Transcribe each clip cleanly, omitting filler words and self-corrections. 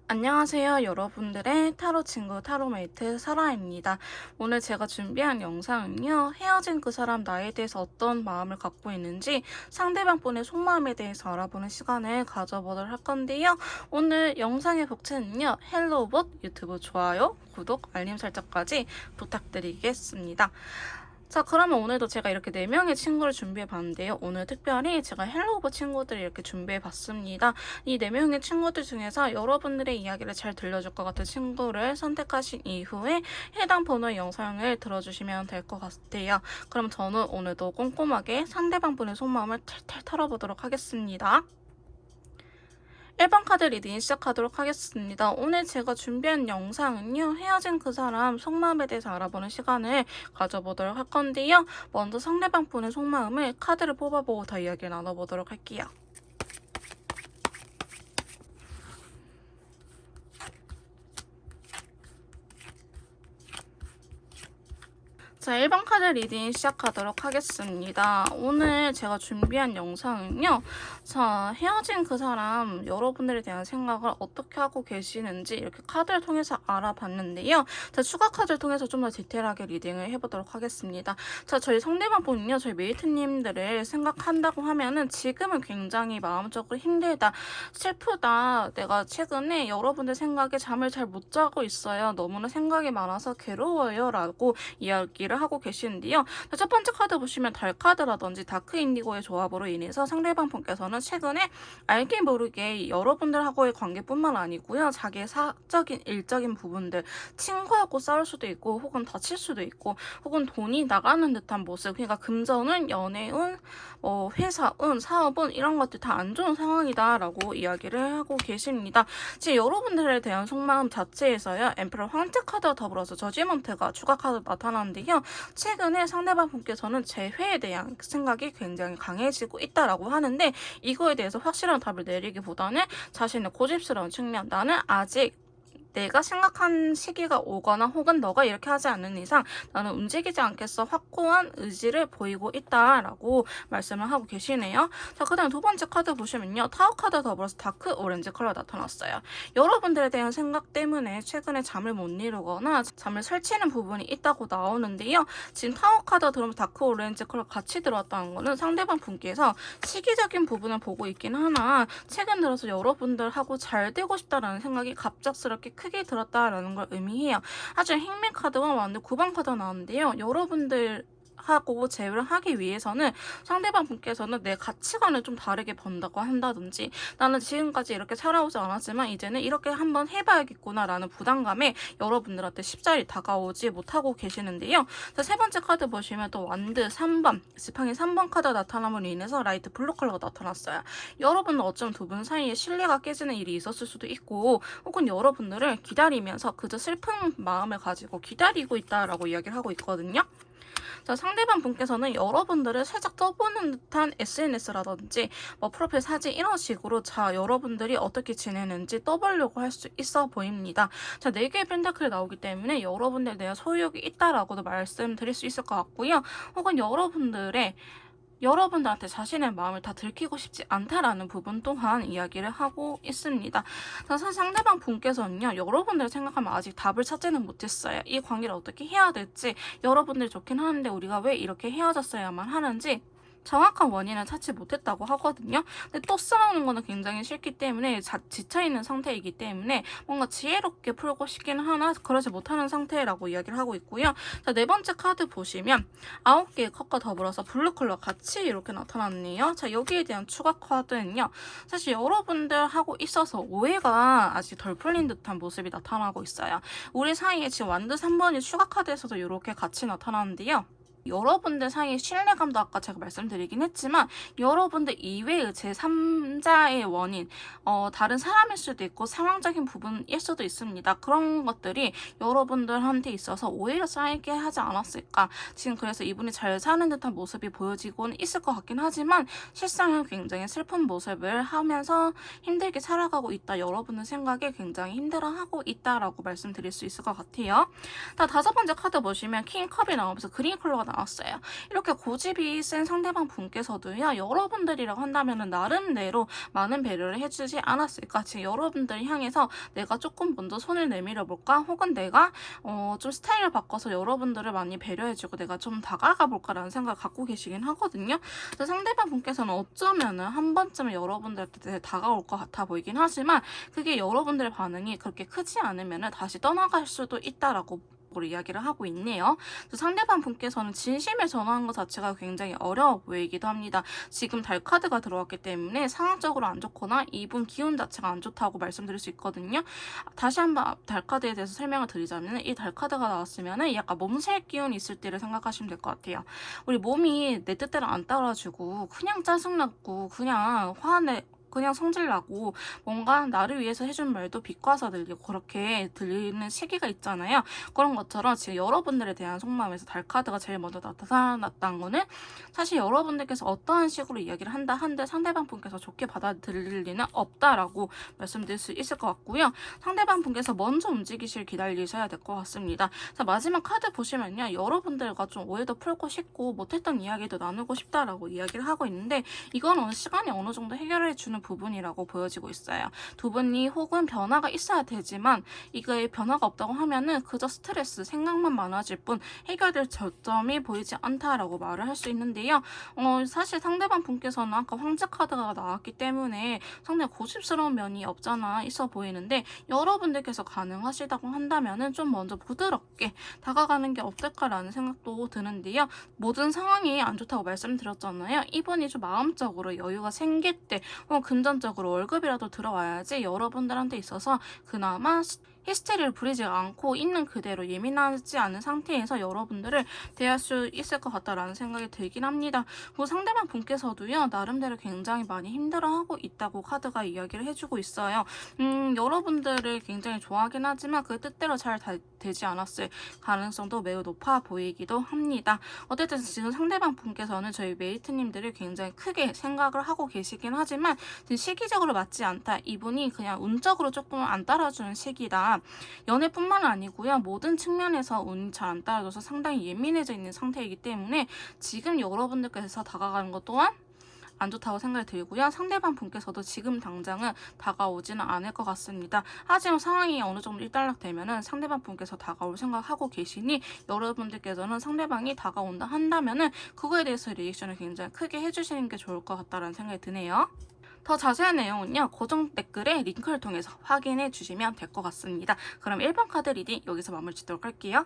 안녕하세요, 여러분들의 타로 친구 타로메이트 사라입니다. 오늘 제가 준비한 영상은요, 헤어진 그 사람 나에 대해서 어떤 마음을 갖고 있는지 상대방 분의 속마음에 대해서 알아보는 시간을 가져보도록 할 건데요. 오늘 영상의 복채는요, 헬로봇 유튜브 좋아요, 구독, 알림 설정까지 부탁드리겠습니다. 자, 그러면 오늘도 제가 이렇게 4명의 친구를 준비해봤는데요. 오늘 특별히 제가 헬로우버 친구들을 이렇게 준비해봤습니다. 이 4명의 친구들 중에서 여러분들의 이야기를 잘 들려줄 것 같은 친구를 선택하신 이후에 해당 번호의 영상을 들어주시면 될 것 같아요. 그럼 저는 오늘도 꼼꼼하게 상대방 분의 속마음을 탈탈 털어보도록 하겠습니다. 1번 카드 리딩 시작하도록 하겠습니다. 오늘 제가 준비한 영상은요, 헤어진 그 사람 속마음에 대해서 알아보는 시간을 가져보도록 할 건데요. 먼저 상대방 분의 속마음을 카드를 뽑아보고 더 이야기를 나눠보도록 할게요. 자, 1번 카드 리딩 시작하도록 하겠습니다. 오늘 제가 준비한 영상은요. 자, 헤어진 그 사람 여러분들에 대한 생각을 어떻게 하고 계시는지 이렇게 카드를 통해서 알아봤는데요. 자, 추가 카드를 통해서 좀 더 디테일하게 리딩을 해보도록 하겠습니다. 자, 저희 상대방 분은요. 저희 메이트님들을 생각한다고 하면은 지금은 굉장히 마음적으로 힘들다, 슬프다, 내가 최근에 여러분들 생각에 잠을 잘 못 자고 있어요. 너무나 생각이 많아서 괴로워요. 라고 이야기를 하고 계시는데요. 첫 번째 카드 보시면 달 카드라든지 다크 인디고의 조합으로 인해서 상대방 분께서는 최근에 알게 모르게 여러분들하고의 관계뿐만 아니고요. 자기의 사적인 일적인 부분들, 친구하고 싸울 수도 있고 혹은 다칠 수도 있고 혹은 돈이 나가는 듯한 모습, 그러니까 금전운, 연애운, 회사운, 사업운 이런 것들 다 안 좋은 상황이다라고 이야기를 하고 계십니다. 지금 여러분들에 대한 속마음 자체에서요. 엠페러 황제 카드와 더불어서 저지먼트가 추가 카드 나타나는데요. 최근에 상대방 분께서는 재회에 대한 생각이 굉장히 강해지고 있다라고 하는데, 이거에 대해서 확실한 답을 내리기보다는 자신의 고집스러운 측면, 나는 아직 내가 생각한 시기가 오거나 혹은 너가 이렇게 하지 않는 이상 나는 움직이지 않겠어, 확고한 의지를 보이고 있다라고 말씀을 하고 계시네요. 자, 그 다음 두 번째 카드 보시면요. 타워 카드 더불어서 다크 오렌지 컬러 나타났어요. 여러분들에 대한 생각 때문에 최근에 잠을 못 이루거나 잠을 설치는 부분이 있다고 나오는데요. 지금 타워 카드 들어오면 다크 오렌지 컬러 같이 들어왔다는 거는 상대방 분께서 시기적인 부분을 보고 있긴 하나 최근 들어서 여러분들하고 잘 되고 싶다라는 생각이 갑작스럽게 크게 들었다라는 걸 의미해요. 하지만 행맨 카드와 완전 9번 카드가 나왔는데요. 여러분들 하고 제외를 하기 위해서는 상대방 분께서는 내 가치관을 좀 다르게 본다고 한다든지, 나는 지금까지 이렇게 살아오지 않았지만 이제는 이렇게 한번 해봐야겠구나 라는 부담감에 여러분들한테 쉽사리 다가오지 못하고 계시는데요. 자, 세 번째 카드 보시면 또 완드 3번, 지팡이 3번 카드가 나타남으로 인해서 라이트 블루 컬러가 나타났어요. 여러분은 어쩌면 두 분 사이에 신뢰가 깨지는 일이 있었을 수도 있고 혹은 여러분들을 기다리면서 그저 슬픈 마음을 가지고 기다리고 있다라고 이야기를 하고 있거든요. 자, 상대방 분께서는 여러분들을 살짝 떠보는 듯한 SNS라든지 프로필 사진 이런 식으로 자, 여러분들이 어떻게 지내는지 떠보려고 할 수 있어 보입니다. 자, 4개의 펜타클이 나오기 때문에 여러분들에 대한 소유욕이 있다라고도 말씀드릴 수 있을 것 같고요. 혹은 여러분들한테 자신의 마음을 다 들키고 싶지 않다라는 부분 또한 이야기를 하고 있습니다. 사실 상대방 분께서는요, 여러분들 생각하면 아직 답을 찾지는 못했어요. 이 관계를 어떻게 해야 될지, 여러분들 좋긴 하는데 우리가 왜 이렇게 헤어졌어야만 하는지 정확한 원인을 찾지 못했다고 하거든요. 근데 또 싸우는 거는 굉장히 싫기 때문에 지쳐있는 상태이기 때문에 뭔가 지혜롭게 풀고 싶긴 하나 그러지 못하는 상태라고 이야기를 하고 있고요. 자, 네 번째 카드 보시면 9개의 컵과 더불어서 블루 컬러 같이 이렇게 나타났네요. 자, 여기에 대한 추가 카드는요. 사실 여러분들하고 있어서 오해가 아직 덜 풀린 듯한 모습이 나타나고 있어요. 우리 사이에 지금 완드 3번이 추가 카드에서도 이렇게 같이 나타나는데요. 여러분들 사이의 신뢰감도 아까 제가 말씀드리긴 했지만 여러분들 이외의 제3자의 원인, 다른 사람일 수도 있고 상황적인 부분일 수도 있습니다. 그런 것들이 여러분들한테 있어서 오해를 쌓이게 하지 않았을까. 지금 그래서 이분이 잘 사는 듯한 모습이 보여지고는 있을 것 같긴 하지만 실상은 굉장히 슬픈 모습을 하면서 힘들게 살아가고 있다. 여러분의 생각에 굉장히 힘들어하고 있다라고 말씀드릴 수 있을 것 같아요. 다섯 번째 카드 보시면 킹컵이 나오면서 그린 컬러가 나왔어요. 이렇게 고집이 센 상대방 분께서도요, 여러분들이라고 한다면은 나름대로 많은 배려를 해주지 않았을까. 지금 여러분들 향해서 내가 조금 먼저 손을 내밀어 볼까? 혹은 내가 좀 스타일을 바꿔서 여러분들을 많이 배려해주고 내가 좀 다가가 볼까라는 생각을 갖고 계시긴 하거든요. 그래서 상대방 분께서는 어쩌면은 한 번쯤은 여러분들한테 다가올 것 같아 보이긴 하지만 그게 여러분들의 반응이 그렇게 크지 않으면은 다시 떠나갈 수도 있다라고 이야기를 하고 있네요. 상대방 분께서는 진심을 전하는 것 자체가 굉장히 어려워 보이기도 합니다. 지금 달 카드가 들어왔기 때문에 상황적으로 안 좋거나 이분 기운 자체가 안 좋다고 말씀드릴 수 있거든요. 다시 한번 달 카드에 대해서 설명을 드리자면 이 달 카드가 나왔으면 약간 몸살 기운이 있을 때를 생각하시면 될 것 같아요. 우리 몸이 내 뜻대로 안 따라주고 그냥 짜증나고 그냥 화내 그냥 성질나고 뭔가 나를 위해서 해준 말도 비꼬아서 들리고 그렇게 들리는 시기가 있잖아요. 그런 것처럼 지금 여러분들에 대한 속마음에서 달 카드가 제일 먼저 나타났다는 거는 사실 여러분들께서 어떠한 식으로 이야기를 한다 한들 상대방 분께서 좋게 받아들일 리는 없다라고 말씀드릴 수 있을 것 같고요. 상대방 분께서 먼저 움직이실 기다리셔야 될 것 같습니다. 자, 마지막 카드 보시면요. 여러분들과 좀 오해도 풀고 싶고 못했던 이야기도 나누고 싶다라고 이야기를 하고 있는데 이건 시간이 어느 정도 해결해 주는 부분이라고 보여지고 있어요. 두 분이 혹은 변화가 있어야 되지만 이게 변화가 없다고 하면은 그저 스트레스, 생각만 많아질 뿐 해결될 저점이 보이지 않다라고 말을 할 수 있는데요. 사실 상대방 분께서는 아까 황제 카드가 나왔기 때문에 상당히 고집스러운 면이 없잖아 있어 보이는데 여러분들께서 가능하시다고 한다면은 좀 먼저 부드럽게 다가가는 게 어떨까라는 생각도 드는데요. 모든 상황이 안 좋다고 말씀드렸잖아요. 이분이 좀 마음적으로 여유가 생길 때 금전적으로 월급이라도 들어와야지 여러분들한테 있어서 그나마 히스테리를 부리지 않고 있는 그대로 예민하지 않은 상태에서 여러분들을 대할 수 있을 것 같다라는 생각이 들긴 합니다. 그리고 상대방 분께서도요, 나름대로 굉장히 많이 힘들어하고 있다고 카드가 이야기를 해주고 있어요. 여러분들을 굉장히 좋아하긴 하지만 그 뜻대로 잘 되지 않았을 가능성도 매우 높아 보이기도 합니다. 어쨌든 지금 상대방 분께서는 저희 메이트님들을 굉장히 크게 생각을 하고 계시긴 하지만 지금 시기적으로 맞지 않다. 이분이 그냥 운적으로 조금 안 따라주는 시기다. 연애뿐만 아니고요. 모든 측면에서 운이 잘 안 따라줘서 상당히 예민해져 있는 상태이기 때문에 지금 여러분들께서 다가가는 것 또한 안 좋다고 생각이 들고요. 상대방 분께서도 지금 당장은 다가오지는 않을 것 같습니다. 하지만 상황이 어느 정도 일단락되면은 상대방 분께서 다가올 생각하고 계시니 여러분들께서는 상대방이 다가온다 한다면은 그거에 대해서 리액션을 굉장히 크게 해주시는 게 좋을 것 같다는 생각이 드네요. 더 자세한 내용은요. 고정 댓글에 링크를 통해서 확인해 주시면 될 것 같습니다. 그럼 1번 카드 리딩 여기서 마무리 짓도록 할게요.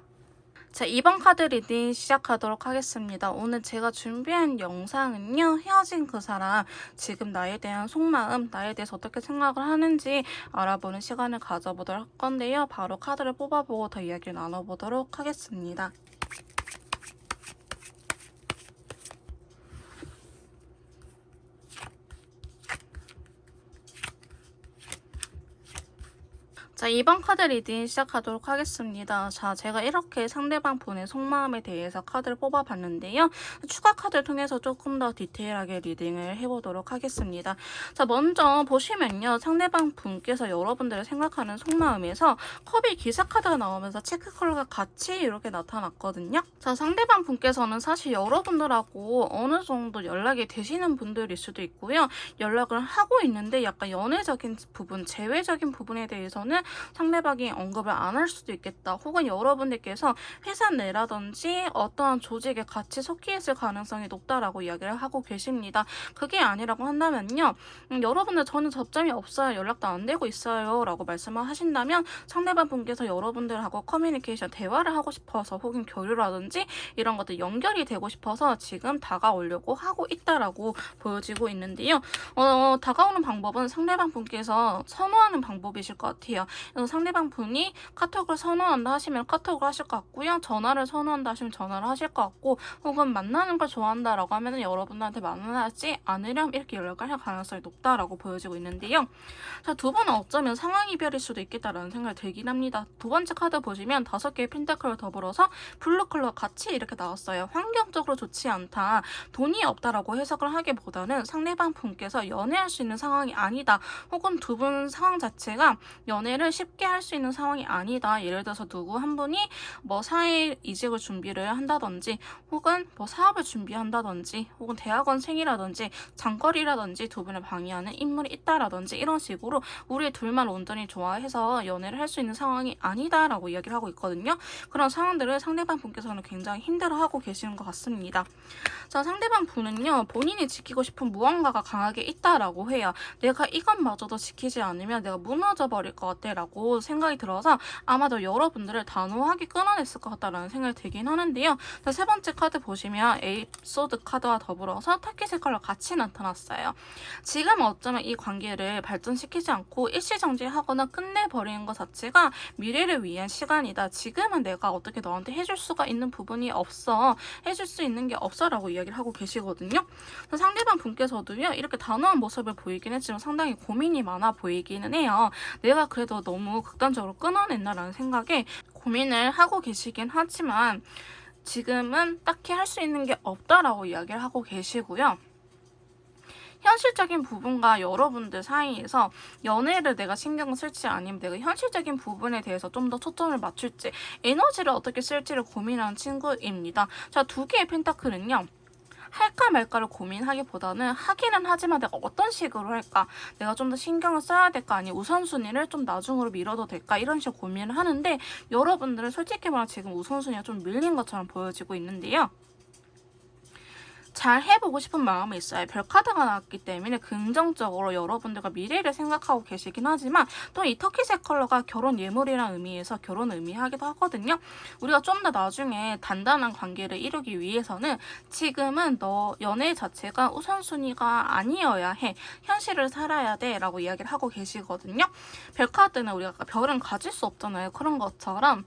자, 2번 카드 리딩 시작하도록 하겠습니다. 오늘 제가 준비한 영상은요. 헤어진 그 사람, 지금 나에 대한 속마음, 나에 대해서 어떻게 생각을 하는지 알아보는 시간을 가져보도록 할 건데요. 바로 카드를 뽑아보고 더 이야기를 나눠보도록 하겠습니다. 자, 2번 카드 리딩 시작하도록 하겠습니다. 자, 제가 이렇게 상대방 분의 속마음에 대해서 카드를 뽑아봤는데요. 추가 카드를 통해서 조금 더 디테일하게 리딩을 해보도록 하겠습니다. 자, 먼저 보시면요. 상대방 분께서 여러분들을 생각하는 속마음에서 컵이 기사 카드가 나오면서 체크 컬러가 같이 이렇게 나타났거든요. 자, 상대방 분께서는 사실 여러분들하고 어느 정도 연락이 되시는 분들일 수도 있고요. 연락을 하고 있는데 약간 연애적인 부분, 재회적인 부분에 대해서는 상대방이 언급을 안 할 수도 있겠다. 혹은 여러분들께서 회사 내라든지 어떠한 조직에 같이 속해 있을 가능성이 높다라고 이야기를 하고 계십니다. 그게 아니라고 한다면요. 여러분들 저는 접점이 없어요. 연락도 안 되고 있어요. 라고 말씀을 하신다면 상대방 분께서 여러분들하고 커뮤니케이션, 대화를 하고 싶어서 혹은 교류라든지 이런 것들 연결이 되고 싶어서 지금 다가오려고 하고 있다라고 보여지고 있는데요. 다가오는 방법은 상대방 분께서 선호하는 방법이실 것 같아요. 상대방 분이 카톡을 선호한다 하시면 카톡을 하실 것 같고요. 전화를 선호한다 하시면 전화를 하실 것 같고 혹은 만나는 걸 좋아한다라고 하면 여러분들한테 만나지 않으렴 이렇게 연락을 할 가능성이 높다라고 보여지고 있는데요. 자, 두 번은 어쩌면 상황 이별일 수도 있겠다라는 생각이 들긴 합니다. 두 번째 카드 보시면 5개의 펜타클을 더불어서 블루 컬러 같이 이렇게 나왔어요. 환경적으로 좋지 않다. 돈이 없다라고 해석을 하기보다는 상대방 분께서 연애할 수 있는 상황이 아니다. 혹은 두 분 상황 자체가 연애를 연애를 쉽게 할 수 있는 상황이 아니다. 예를 들어서 누구 한 분이 뭐 사회 이직을 준비를 한다든지 혹은 뭐 사업을 준비한다든지 혹은 대학원생이라든지 장거리라든지 두 분을 방해하는 인물이 있다라든지 이런 식으로 우리 둘만 온전히 좋아해서 연애를 할 수 있는 상황이 아니다라고 이야기를 하고 있거든요. 그런 상황들을 상대방 분께서는 굉장히 힘들어하고 계시는 것 같습니다. 자, 상대방 분은요, 본인이 지키고 싶은 무언가가 강하게 있다라고 해요. 내가 이것마저도 지키지 않으면 내가 무너져 버릴 것 같아 라고 생각이 들어서 아마도 여러분들을 단호하게 끊어냈을 것 같다라는 생각이 들긴 하는데요. 자, 세 번째 카드 보시면 에이소드 카드와 더불어서 타켓의 컬러 같이 나타났어요. 지금 어쩌면 이 관계를 발전시키지 않고 일시정지하거나 끝내버리는 것 자체가 미래를 위한 시간이다. 지금은 내가 어떻게 너한테 해줄 수가 있는 부분이 없어. 해줄 수 있는 게 없어 라고 이야기를 하고 계시거든요. 상대방 분께서도요, 이렇게 단호한 모습을 보이긴 했지만 상당히 고민이 많아 보이기는 해요. 내가 그래도 너무 극단적으로 끊어냈나라는 생각에 고민을 하고 계시긴 하지만 지금은 딱히 할 수 있는 게 없다라고 이야기를 하고 계시고요. 현실적인 부분과 여러분들 사이에서 연애를 내가 신경을 쓸지 아니면 내가 현실적인 부분에 대해서 좀 더 초점을 맞출지 에너지를 어떻게 쓸지를 고민하는 친구입니다. 자, 두 개의 펜타클은요. 할까 말까를 고민하기보다는 하기는 하지만 내가 어떤 식으로 할까? 내가 좀 더 신경을 써야 될까? 아니면 우선순위를 좀 나중으로 미뤄도 될까? 이런 식으로 고민을 하는데 여러분들은 솔직히 말하면 지금 우선순위가 좀 밀린 것처럼 보여지고 있는데요. 잘 해보고 싶은 마음이 있어요. 별카드가 나왔기 때문에 긍정적으로 여러분들과 미래를 생각하고 계시긴 하지만 또 이 터키색 컬러가 결혼 예물이라는 의미에서 결혼을 의미하기도 하거든요. 우리가 좀 더 나중에 단단한 관계를 이루기 위해서는 지금은 너 연애 자체가 우선순위가 아니어야 해. 현실을 살아야 돼 라고 이야기를 하고 계시거든요. 별카드는 우리가 별은 가질 수 없잖아요. 그런 것처럼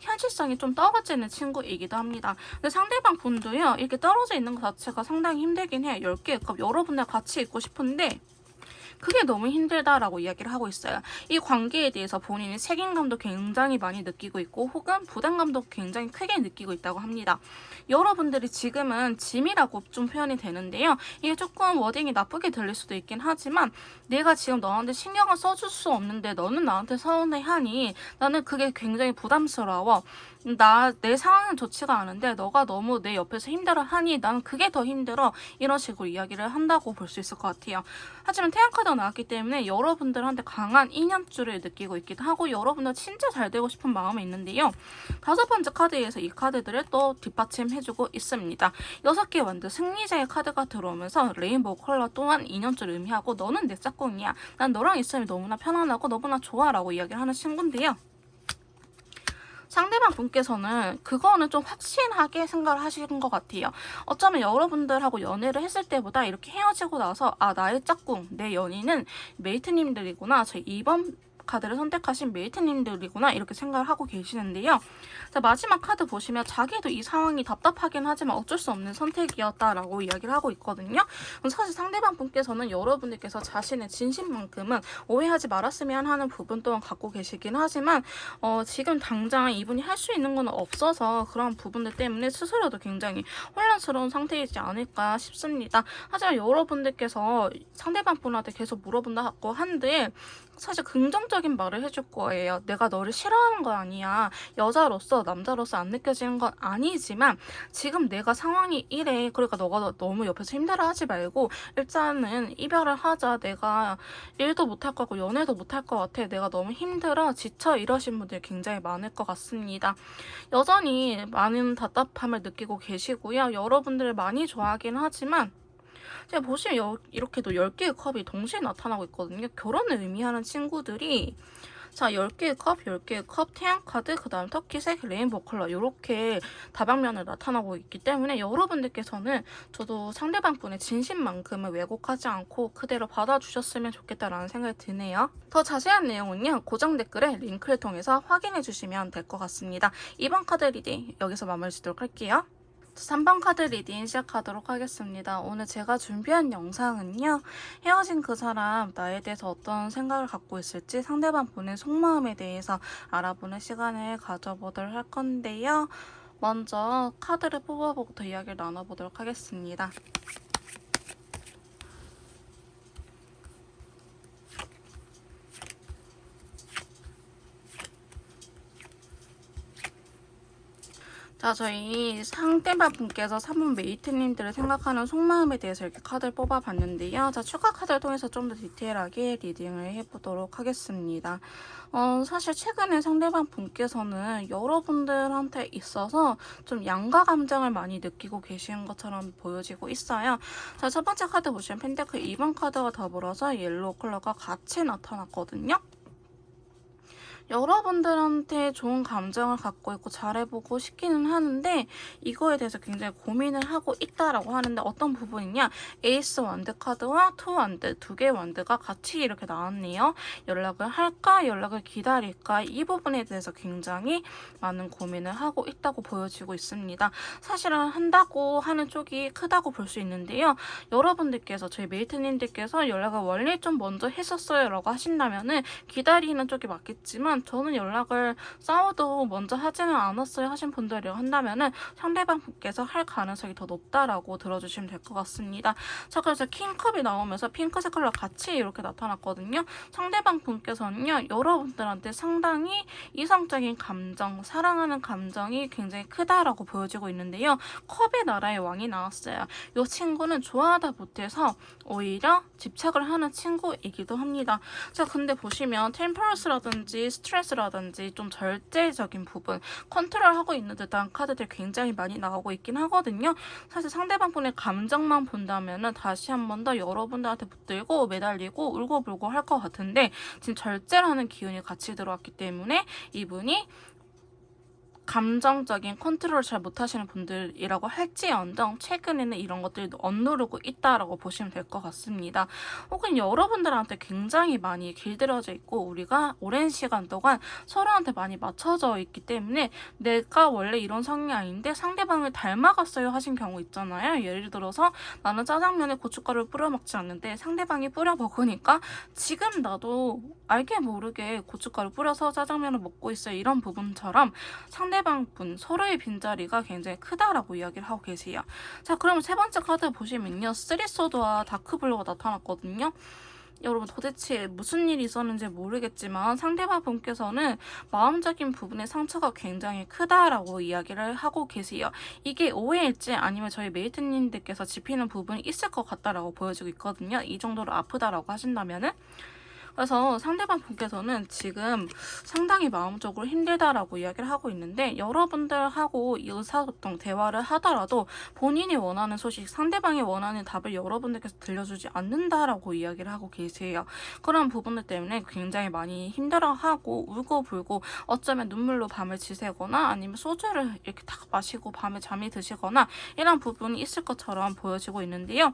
현실성이 좀 떨어지는 친구이기도 합니다. 근데 상대방 분도요, 이렇게 떨어져 있는 것 자체가 상당히 힘들긴 해요. 10개의 컵 여러분들 같이 있고 싶은데 그게 너무 힘들다라고 이야기를 하고 있어요. 이 관계에 대해서 본인이 책임감도 굉장히 많이 느끼고 있고 혹은 부담감도 굉장히 크게 느끼고 있다고 합니다. 여러분들이 지금은 짐이라고 좀 표현이 되는데요. 이게 조금 워딩이 나쁘게 들릴 수도 있긴 하지만 내가 지금 너한테 신경을 써줄 수 없는데 너는 나한테 서운해하니 나는 그게 굉장히 부담스러워. 내 상황은 좋지가 않은데 너가 너무 내 옆에서 힘들어하니 나는 그게 더 힘들어. 이런 식으로 이야기를 한다고 볼 수 있을 것 같아요. 하지만 태양카드가 나왔기 때문에 여러분들한테 강한 인연줄을 느끼고 있기도 하고 여러분들 진짜 잘 되고 싶은 마음이 있는데요. 다섯 번째 카드에서 이 카드들을 또 뒷받침해주고 있습니다. 6개 완전 승리자의 카드가 들어오면서 레인보우 컬러 또한 인연줄을 의미하고 너는 내 짝꿍이야. 난 너랑 있으면 너무나 편안하고 너무나 좋아 라고 이야기를 하는 친구인데요. 상대방 분께서는 그거는 좀 확신하게 생각을 하시는 것 같아요. 어쩌면 여러분들하고 연애를 했을 때보다 이렇게 헤어지고 나서 아, 나의 짝꿍, 내 연인은 메이트님들이구나. 저 이번 카드를 선택하신 메이트님들이구나 이렇게 생각을 하고 계시는데요. 자, 마지막 카드 보시면 자기도 이 상황이 답답하긴 하지만 어쩔 수 없는 선택이었다라고 이야기를 하고 있거든요. 사실 상대방 분께서는 여러분들께서 자신의 진심만큼은 오해하지 말았으면 하는 부분 또한 갖고 계시긴 하지만 지금 당장 이분이 할 수 있는 건 없어서 그런 부분들 때문에 스스로도 굉장히 혼란스러운 상태이지 않을까 싶습니다. 하지만 여러분들께서 상대방 분한테 계속 물어본다고 한데 사실 긍정적인 말을 해줄 거예요. 내가 너를 싫어하는 건 아니야. 여자로서 남자로서 안 느껴지는 건 아니지만 지금 내가 상황이 이래. 그러니까 너가 너무 옆에서 힘들어하지 말고 일단은 이별을 하자. 내가 일도 못할 것 같고 연애도 못할 것 같아. 내가 너무 힘들어. 지쳐. 이러신 분들이 굉장히 많을 것 같습니다. 여전히 많은 답답함을 느끼고 계시고요. 여러분들을 많이 좋아하긴 하지만 제가 보시면 이렇게도 10개의 컵이 동시에 나타나고 있거든요. 결혼을 의미하는 친구들이 자, 10개의 컵, 10개의 컵, 태양카드, 그 다음 터키색, 레인보우 컬러 이렇게 다방면을 나타나고 있기 때문에 여러분들께서는 저도 상대방 분의 진심만큼은 왜곡하지 않고 그대로 받아주셨으면 좋겠다라는 생각이 드네요. 더 자세한 내용은요. 고정 댓글에 링크를 통해서 확인해 주시면 될 것 같습니다. 이번 카드 리딩 여기서 마무리 짓도록 할게요. 3번 카드 리딩 시작하도록 하겠습니다. 오늘 제가 준비한 영상은요. 헤어진 그 사람 나에 대해서 어떤 생각을 갖고 있을지 상대방 분의 속마음에 대해서 알아보는 시간을 가져보도록 할 건데요. 먼저 카드를 뽑아보고 이야기를 나눠보도록 하겠습니다. 자, 저희 상대방 분께서 3분 메이트님들을 생각하는 속마음에 대해서 이렇게 카드를 뽑아봤는데요. 자, 추가 카드를 통해서 좀 더 디테일하게 리딩을 해보도록 하겠습니다. 사실 최근에 상대방 분께서는 여러분들한테 있어서 좀 양가 감정을 많이 느끼고 계신 것처럼 보여지고 있어요. 자, 첫 번째 카드 보시면 펜타클 2번 카드와 더불어서 옐로우 컬러가 같이 나타났거든요. 여러분들한테 좋은 감정을 갖고 있고 잘해보고 싶기는 하는데 이거에 대해서 굉장히 고민을 하고 있다라고 하는데 어떤 부분이냐, 에이스 완드 카드와 투 완드, 두 개의 완드가 같이 이렇게 나왔네요. 연락을 할까 연락을 기다릴까, 이 부분에 대해서 굉장히 많은 고민을 하고 있다고 보여지고 있습니다. 사실은 한다고 하는 쪽이 크다고 볼 수 있는데요. 여러분들께서, 저희 메이트님들께서 연락을 원래 좀 먼저 했었어요 라고 하신다면은 기다리는 쪽이 맞겠지만, 저는 연락을 싸워도 먼저 하지는 않았어요 하신 분들이라고 한다면은 상대방 분께서 할 가능성이 더 높다라고 들어주시면 될 것 같습니다. 자, 그래서 킹컵이 나오면서 핑크 색깔로 같이 이렇게 나타났거든요. 상대방 분께서는요, 여러분들한테 상당히 이성적인 감정, 사랑하는 감정이 굉장히 크다라고 보여지고 있는데요. 컵의 나라의 왕이 나왔어요. 이 친구는 좋아하다 못해서 오히려 집착을 하는 친구이기도 합니다. 자, 근데 보시면 템퍼런스라든지 스트레스라든지 좀 절제적인 부분, 컨트롤하고 있는 듯한 카드들이 굉장히 많이 나오고 있긴 하거든요. 사실 상대방 분의 감정만 본다면은 다시 한 번 더 여러분들한테 붙들고 매달리고 울고불고 할 것 같은데, 지금 절제라는 기운이 같이 들어왔기 때문에 이분이 감정적인 컨트롤을 잘 못하시는 분들이라고 할지언정 최근에는 이런 것들이 억누르고 있다라고 보시면 될 것 같습니다. 혹은 여러분들한테 굉장히 많이 길들여져 있고 우리가 오랜 시간 동안 서로한테 많이 맞춰져 있기 때문에 내가 원래 이런 성향이 아닌데 상대방을 닮아갔어요 하신 경우 있잖아요. 예를 들어서 나는 짜장면에 고춧가루를 뿌려 먹지 않는데 상대방이 뿌려 먹으니까 지금 나도 알게 모르게 고춧가루 뿌려서 짜장면을 먹고 있어요. 이런 부분처럼 상대방 분 서로의 빈자리가 굉장히 크다라고 이야기를 하고 계세요. 자, 그러면 세 번째 카드 보시면요, 쓰리소드와 다크블루가 나타났거든요. 여러분, 도대체 무슨 일이 있었는지 모르겠지만 상대방 분께서는 마음적인 부분에 상처가 굉장히 크다라고 이야기를 하고 계세요. 이게 오해일지 아니면 저희 메이트님들께서 짚히는 부분이 있을 것 같다라고 보여지고 있거든요. 이 정도로 아프다라고 하신다면은. 그래서 상대방 분께서는 지금 상당히 마음적으로 힘들다라고 이야기를 하고 있는데, 여러분들하고 의사소통, 대화를 하더라도 본인이 원하는 소식, 상대방이 원하는 답을 여러분들께서 들려주지 않는다라고 이야기를 하고 계세요. 그런 부분들 때문에 굉장히 많이 힘들어하고 울고불고 어쩌면 눈물로 밤을 지새거나 아니면 소주를 이렇게 딱 마시고 밤에 잠이 드시거나 이런 부분이 있을 것처럼 보여지고 있는데요.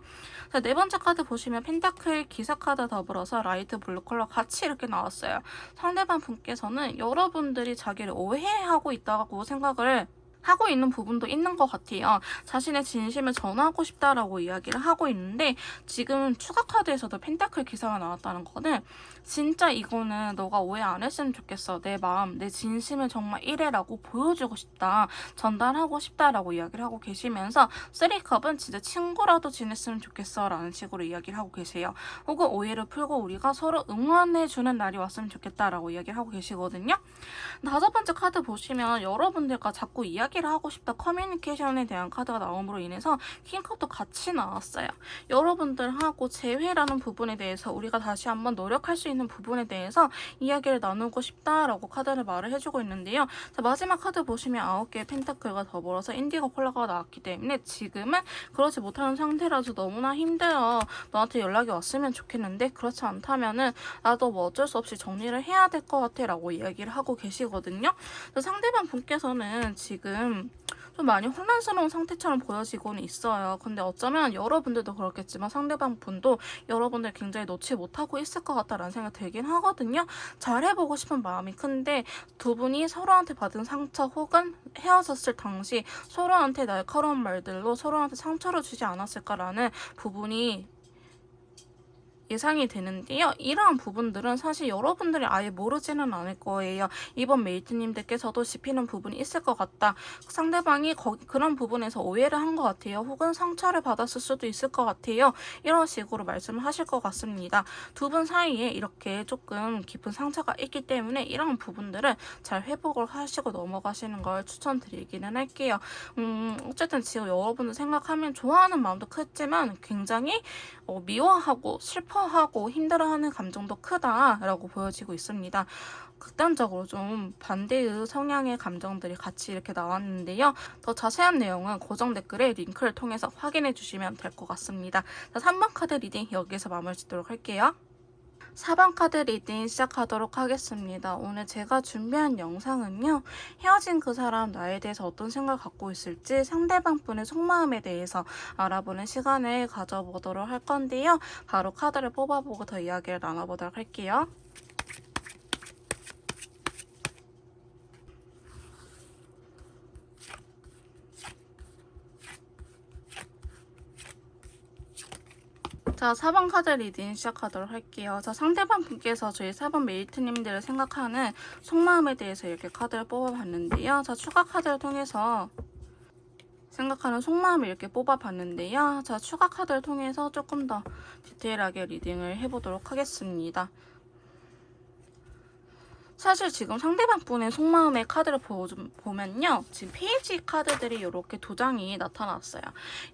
자, 네 번째 카드 보시면 펜타클 기사 카드 더불어서 라이트 블루 컬러 같이 이렇게 나왔어요. 상대방 분께서는 여러분들이 자기를 오해하고 있다고 생각을 하고 있는 부분도 있는 것 같아요. 자신의 진심을 전하고 싶다라고 이야기를 하고 있는데, 지금 추가 카드에서도 펜타클 기사가 나왔다는 거는 진짜 이거는 너가 오해 안 했으면 좋겠어. 내 마음, 내 진심을 정말 이래라고 보여주고 싶다. 전달하고 싶다라고 이야기를 하고 계시면서, 쓰리컵은 진짜 친구라도 지냈으면 좋겠어 라는 식으로 이야기를 하고 계세요. 혹은 오해를 풀고 우리가 서로 응원해주는 날이 왔으면 좋겠다라고 이야기를 하고 계시거든요. 다섯 번째 카드 보시면 여러분들과 자꾸 이야기를 하고 싶다, 커뮤니케이션에 대한 카드가 나옴으로 인해서 킹컵도 같이 나왔어요. 여러분들하고 재회라는 부분에 대해서 우리가 다시 한번 노력할 수 있는 부분에 대해서 이야기를 나누고 싶다라고 카드를 말을 해주고 있는데요. 자, 마지막 카드 보시면 9개의 펜타클과 더불어서 인디고 컬러가 나왔기 때문에 지금은 그렇지 못하는 상태라서 너무나 힘들어. 너한테 연락이 왔으면 좋겠는데 그렇지 않다면은 나도 뭐 어쩔 수 없이 정리를 해야 될 것 같아 라고 이야기를 하고 계시거든요. 상대방 분께서는 지금 좀 많이 혼란스러운 상태처럼 보여지고는 있어요. 근데 어쩌면 여러분들도 그렇겠지만 상대방 분도 여러분들 굉장히 놓지 못하고 있을 것 같다라는 생각이 들긴 하거든요. 잘해보고 싶은 마음이 큰데 두 분이 서로한테 받은 상처 혹은 헤어졌을 당시 서로한테 날카로운 말들로 서로한테 상처를 주지 않았을까라는 부분이 예상이 되는데요. 이러한 부분들은 사실 여러분들이 아예 모르지는 않을 거예요. 이번 메이트님들께서도 짚히는 부분이 있을 것 같다. 상대방이 그런 부분에서 오해를 한 것 같아요. 혹은 상처를 받았을 수도 있을 것 같아요. 이런 식으로 말씀을 하실 것 같습니다. 두 분 사이에 이렇게 조금 깊은 상처가 있기 때문에 이런 부분들을 잘 회복을 하시고 넘어가시는 걸 추천드리기는 할게요. 어쨌든 지금 여러분들 생각하면 좋아하는 마음도 크지만 굉장히 미워하고 슬퍼하고 힘들어하는 감정도 크다라고 보여지고 있습니다. 극단적으로 좀 반대의 성향의 감정들이 같이 이렇게 나왔는데요. 더 자세한 내용은 고정 댓글에 링크를 통해서 확인해 주시면 될 것 같습니다. 자, 3번 카드 리딩 여기서 마무리 짓도록 할게요. 4번 카드 리딩 시작하도록 하겠습니다. 오늘 제가 준비한 영상은요. 헤어진 그 사람 나에 대해서 어떤 생각을 갖고 있을지 상대방 분의 속마음에 대해서 알아보는 시간을 가져보도록 할 건데요. 바로 카드를 뽑아보고 더 이야기를 나눠보도록 할게요. 자, 4번 카드 리딩 시작하도록 할게요. 자, 상대방 분께서 저희 4번 메이트님들을 생각하는 속마음에 대해서 이렇게 카드를 뽑아봤는데요. 자, 추가 카드를 통해서 생각하는 속마음을 이렇게 뽑아봤는데요. 자, 추가 카드를 통해서 조금 더 디테일하게 리딩을 해보도록 하겠습니다. 사실 지금 상대방 분의 속마음의 카드를 보면요. 지금 페이지 카드들이 이렇게 두 장이 나타났어요.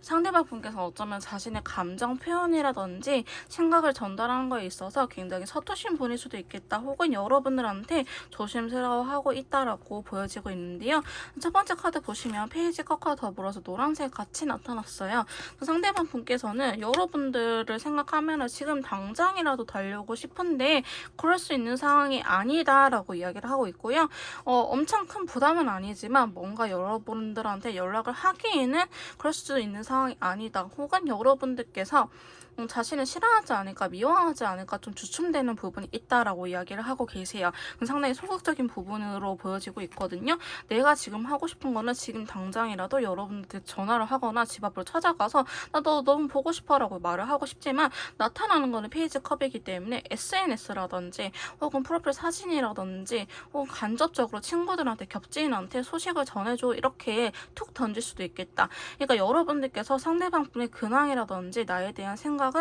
상대방 분께서 어쩌면 자신의 감정 표현이라든지 생각을 전달하는 거에 있어서 굉장히 서투신 분일 수도 있겠다. 혹은 여러분들한테 조심스러워하고 있다라고 보여지고 있는데요. 첫 번째 카드 보시면 페이지 컷과 더불어서 노란색 같이 나타났어요. 상대방 분께서는 여러분들을 생각하면 지금 당장이라도 달려오고 싶은데 그럴 수 있는 상황이 아니다 라고 이야기를 하고 있고요. 엄청 큰 부담은 아니지만 뭔가 여러분들한테 연락을 하기에는 그럴 수 있는 상황이 아니다. 혹은 여러분들께서 자신을 싫어하지 않을까, 미워하지 않을까 좀 주춤되는 부분이 있다라고 이야기를 하고 계세요. 상당히 소극적인 부분으로 보여지고 있거든요. 내가 지금 하고 싶은 거는 지금 당장이라도 여러분들 전화를 하거나 집 앞으로 찾아가서 나 너 너무 보고 싶어라고 말을 하고 싶지만 나타나는 거는 페이지 컵이기 때문에 SNS라든지 혹은 프로필 사진이라든지 혹은 간접적으로 친구들한테 겹지인한테 소식을 전해줘 이렇게 툭 던질 수도 있겠다. 그러니까 여러분들께서 상대방 분의 근황이라든지 나에 대한 생각을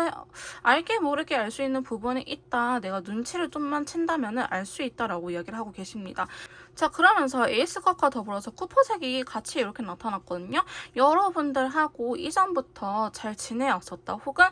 알게 모르게 알 수 있는 부분이 있다. 내가 눈치를 좀만 챈다면 알 수 있다라고 이야기를 하고 계십니다. 자, 그러면서 에이스컵과 더불어서 쿠퍼색이 같이 이렇게 나타났거든요. 여러분들하고 이전부터 잘 지내왔었다. 혹은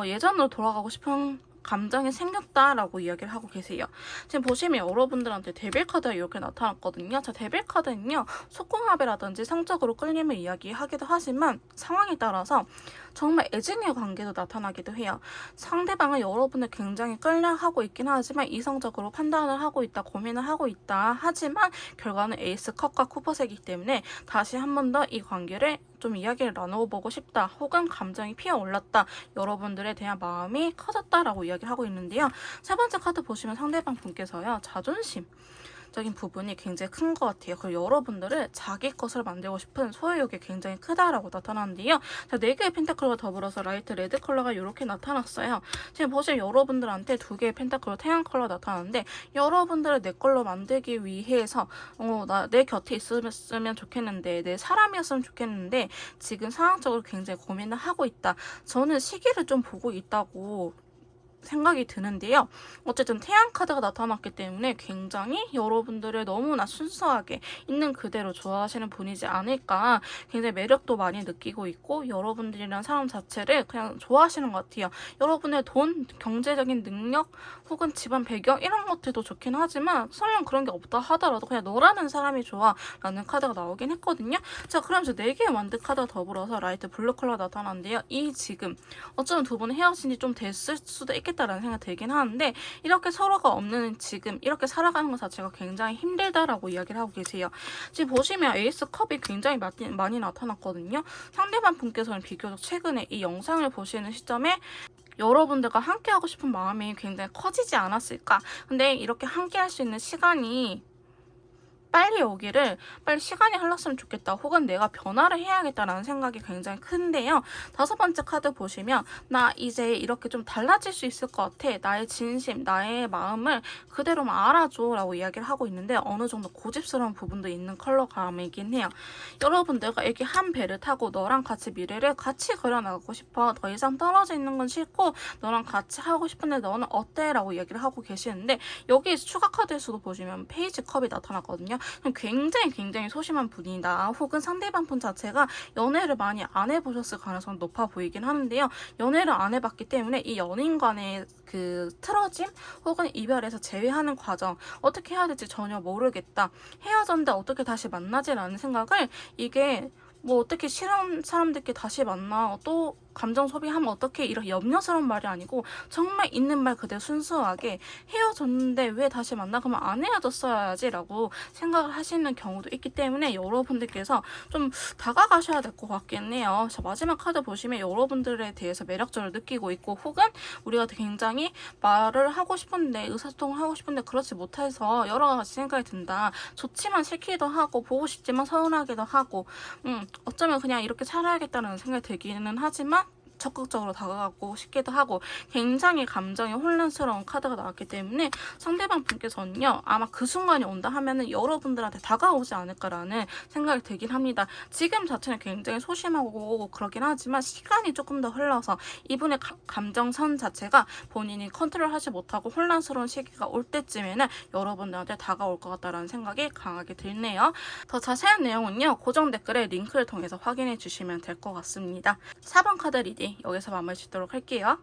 예전으로 돌아가고 싶은 감정이 생겼다라고 이야기를 하고 계세요. 지금 보시면 여러분들한테 데빌 카드가 이렇게 나타났거든요. 자, 데빌 카드는요. 속궁합이라든지 성적으로 끌림을 이야기하기도 하지만 상황에 따라서 정말 애증의 관계도 나타나기도 해요. 상대방은 여러분을 굉장히 끌려하고 있긴 하지만 이성적으로 판단을 하고 있다, 고민을 하고 있다. 하지만 결과는 에이스 컵과 쿠퍼색이기 때문에 다시 한 번 더 이 관계를 좀 이야기를 나눠보고 싶다. 혹은 감정이 피어올랐다. 여러분들에 대한 마음이 커졌다라고 이야기를 하고 있는데요. 세 번째 카드 보시면 상대방 분께서요. 자존심. 적인 부분이 굉장히 큰 것 같아요. 그리고 여러분들을 자기 것을 만들고 싶은 소유욕이 굉장히 크다라고 나타나는데요. 자, 4개의 펜타클과 더불어서 라이트 레드 컬러가 이렇게 나타났어요. 지금 보시면 여러분들한테 2개의 펜타클로 태양 컬러 나타나는데 여러분들을 내 걸로 만들기 위해서 내 곁에 있으면 좋겠는데 내 사람이었으면 좋겠는데 지금 상황적으로 굉장히 고민을 하고 있다. 저는 시기를 좀 보고 있다고 생각이 드는데요. 어쨌든 태양 카드가 나타났기 때문에 굉장히 여러분들을 너무나 순수하게 있는 그대로 좋아하시는 분이지 않을까. 굉장히 매력도 많이 느끼고 있고 여러분들이란 사람 자체를 그냥 좋아하시는 것 같아요. 여러분의 돈, 경제적인 능력 혹은 집안 배경 이런 것들도 좋긴 하지만 설령 그런 게 없다 하더라도 그냥 너라는 사람이 좋아 라는 카드가 나오긴 했거든요. 자, 그러면서 4개의 완드 카드가 더불어서 라이트 블루 컬러 나타났는데요. 이 지금 어쩌면 두 분은 헤어진 지 좀 됐을 수도 있겠다라는 생각이 들긴 하는데 이렇게 서로가 없는 지금 이렇게 살아가는 것 자체가 굉장히 힘들다라고 이야기를 하고 계세요. 지금 보시면 에이스 컵이 굉장히 많이 나타났거든요. 상대방 분께서는 비교적 최근에 이 영상을 보시는 시점에 여러분들과 함께 하고 싶은 마음이 굉장히 커지지 않았을까. 근데 이렇게 함께 할 수 있는 시간이 빨리 오기를, 빨리 시간이 흘렀으면 좋겠다, 혹은 내가 변화를 해야겠다라는 생각이 굉장히 큰데요. 5번째 카드 보시면 나 이제 이렇게 좀 달라질 수 있을 것 같아. 나의 진심, 나의 마음을 그대로만 알아줘 라고 이야기를 하고 있는데 어느 정도 고집스러운 부분도 있는 컬러감이긴 해요. 여러분, 내가 이렇게 한 배를 타고 너랑 같이 미래를 같이 그려나가고 싶어. 더 이상 떨어져 있는 건 싫고 너랑 같이 하고 싶은데 너는 어때? 라고 이야기를 하고 계시는데 여기 추가 카드에서도 보시면 페이지 컵이 나타났거든요. 굉장히 소심한 분이다, 혹은 상대방 분 자체가 연애를 많이 안 해보셨을 가능성이 높아 보이긴 하는데요. 연애를 안 해봤기 때문에 이 연인 간의 그 틀어짐 혹은 이별에서 제외하는 과정, 어떻게 해야 될지 전혀 모르겠다, 헤어졌는데 어떻게 다시 만나지라는 생각을, 이게 뭐 어떻게 싫은 사람들끼리 다시 만나 또 감정 소비하면 어떻게, 이런 염려스러운 말이 아니고 정말 있는 말 그대로 순수하게 헤어졌는데 왜 다시 만나? 그러면 안 헤어졌어야지 라고 생각을 하시는 경우도 있기 때문에 여러분들께서 좀 다가가셔야 될 것 같긴 해요. 자, 마지막 카드 보시면 여러분들에 대해서 매력적을 느끼고 있고, 혹은 우리가 굉장히 말을 하고 싶은데, 의사소통을 하고 싶은데 그렇지 못해서 여러 가지 생각이 든다. 좋지만 싫기도 하고 보고 싶지만 서운하기도 하고, 어쩌면 그냥 이렇게 살아야겠다는 생각이 들기는 하지만 적극적으로 다가가고 싶기도 하고, 굉장히 감정이 혼란스러운 카드가 나왔기 때문에 상대방 분께서는요, 아마 그 순간이 온다 하면은 여러분들한테 다가오지 않을까라는 생각이 들긴 합니다. 지금 자체는 굉장히 소심하고 그러긴 하지만 시간이 조금 더 흘러서 이분의 감정선 자체가 본인이 컨트롤하지 못하고 혼란스러운 시기가 올 때쯤에는 여러분들한테 다가올 것 같다라는 생각이 강하게 드네요. 더 자세한 내용은요, 고정 댓글에 링크를 통해서 확인해 주시면 될 것 같습니다. 4번 카드 리딩 여기서 마무리 짓도록 할게요.